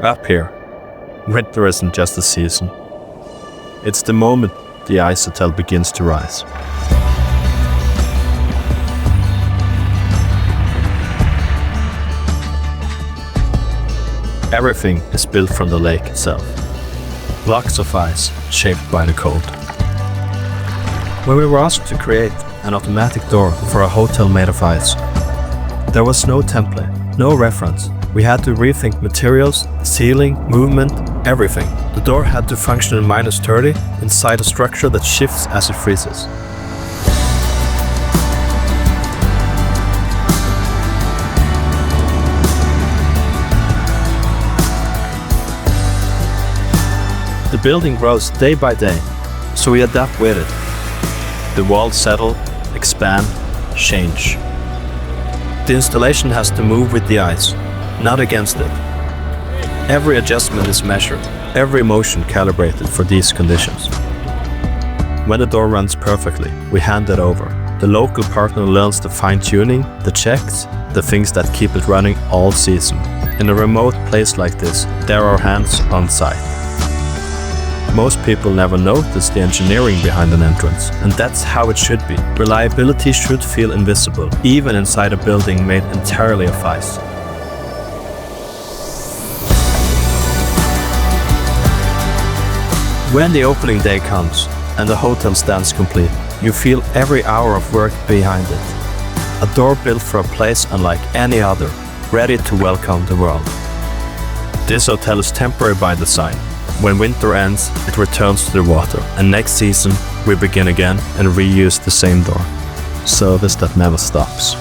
Up here, winter isn't just a season. It's the moment the ice hotel begins to rise. Everything is built from the lake itself. Blocks of ice shaped by the cold. When we were asked to create an automatic door for a hotel made of ice, there was no template, no reference. We had to rethink materials, ceiling, movement, everything. The door had to function in -30 inside a structure that shifts as it freezes. The building grows day by day, so we adapt with it. The walls settle, expand, change. The installation has to move with the ice, not against it. Every adjustment is measured, every motion calibrated for these conditions. When the door runs perfectly, we hand it over. The local partner learns the fine-tuning, the checks, the things that keep it running all season. In a remote place like this, there are hands on site. Most people never notice the engineering behind an entrance, and that's how it should be. Reliability should feel invisible, even inside a building made entirely of ice. When the opening day comes and the hotel stands complete, you feel every hour of work behind it. A door built for a place unlike any other, ready to welcome the world. This hotel is temporary by design. When winter ends, it returns to the water, and next season we begin again and reuse the same door. Service that never stops.